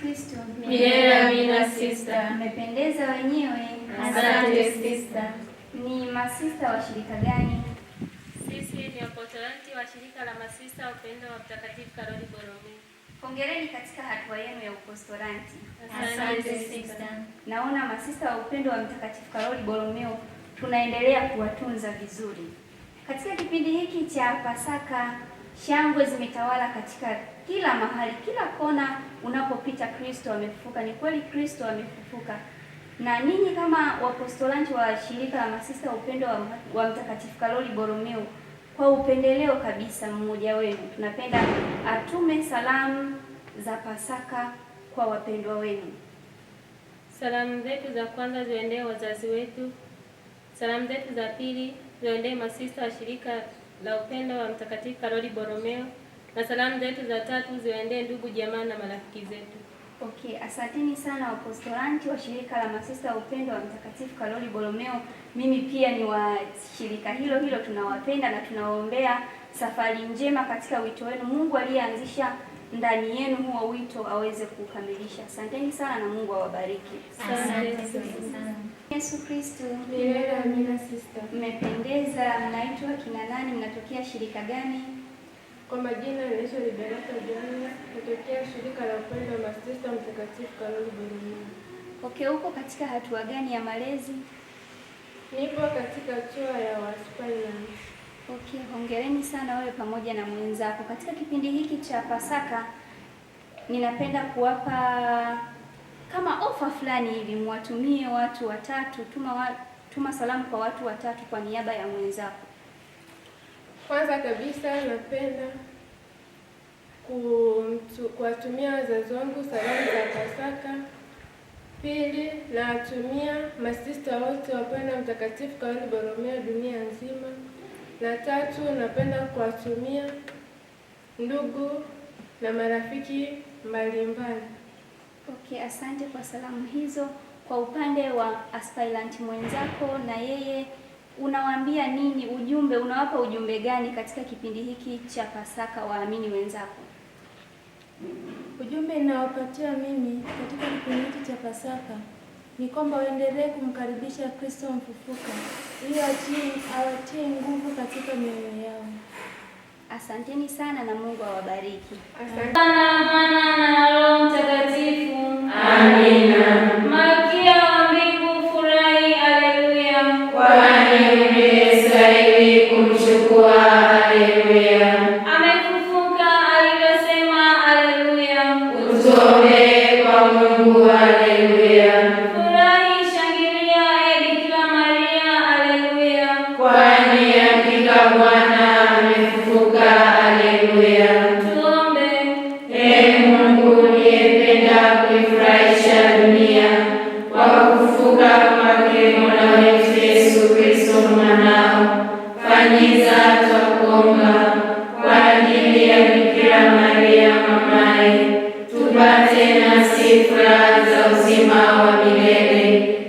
Kristo. Milele amina sister. Mmependeza wenyewe. Asante sister. Ni masista wa shirika gani? Sisi ni wapostolanti wa shirika la masista upendo wa Mtakatifu Karoli Borromeo. Hongereni katika hatua yenu ya upostolanti. Asante sister. Naona masista wa upendo wa Mtakatifu Karoli Borromeo tunaendelea kuwatunza vizuri. Katika kipindi hiki cha Pasaka, shangwe zimetawala katika kila mahali, kila kona unapopita. Kristo amefufuka. Ni kweli Kristo amefufuka. Na ninyi kama wapostolanti wa shirika la masista wa upendo wa Mtakatifu Karoli Borromeo, kwa upendeleo kabisa mmoja wenu tunapenda atume salamu za Pasaka kwa wapendwa wenu. Salamu zetu za kwanza ziendee wazazi wetu. Salamu zetu za pili ziendee masista wa shirika la upendo wa Mtakatifu Karoli Borromeo, na salamu zetu za tatu ziendee ndugu jamaa na marafiki zetu. Okay, asanteni sana wapostolanti wa shirika la masista wa upendo wa Mtakatifu Karoli Borromeo. Mimi pia ni wa shirika hilo, tunawapenda na tunawaombea safari njema katika wito wenu. Mungu aliyeanzisha ndani yenu huo wito aweze kukamilisha. Asanteni sana na Mungu awabariki. Asante sana. Yesu Kristo. Milele amina sister. Mmependeza. Mnaitwa kina nani? Mnatokea shirika gani? Kwa majina naitwa Liberata Joana, natokea shirika la upendo wa masista Mtakatifu Karoli Borromeo. Okay, uko katika hatua gani ya malezi? Nipo katika hatua ya aspirant. Okay, hongereni sana wewe pamoja na mwenzako. Katika kipindi hiki cha Pasaka ninapenda kuwapa kama ofa fulani hivi, mwatumie watu watatu. Tuma salamu kwa watu watatu kwa niaba ya mwenzako. Kwanza kabisa napenda kuwatumia wazazi wangu salamu za Pasaka. Pili, nawatumia masista wote wa upendo wa Mtakatifu Karoli Borromeo dunia nzima. Na tatu, napenda kuwatumia ndugu na marafiki mbalimbali. Okay, asante kwa salamu hizo. Kwa upande wa aspirant mwenzako, na yeye unawaambia nini? Unawapa ujumbe gani katika kipindi hiki cha Pasaka waamini wenzako? Ujumbe ninawapatia mimi katika kipindi hiki cha Pasaka ni kwamba waendelee kumkaribisha Kristo mfufuka ili awatie nguvu katika mioyo yao. Asanteni sana na Mungu awabariki. Asante. Mwana na Roho Mtakatifu. Amina. Malkia wa mbingu furahi, haleluya. Kwani umestahili kumchukua, haleluya. Amefufuka alivyosema, haleluya. Utuombee kwa Mungu, haleluya. Furahi, shangilia, Bikira Maria, haleluya. Kwani hakika Bwana amefufuka, haleluya. Tuombe. Ee Mungu uliyependa kuifurahisha dunia kwa kufufuka kwake Mola wetu Yesu Kristo mwanao, fanyiza twakuomba kwa ajili ya Bikira Maria mamaye, tupate nasi furaha za uzima wa milele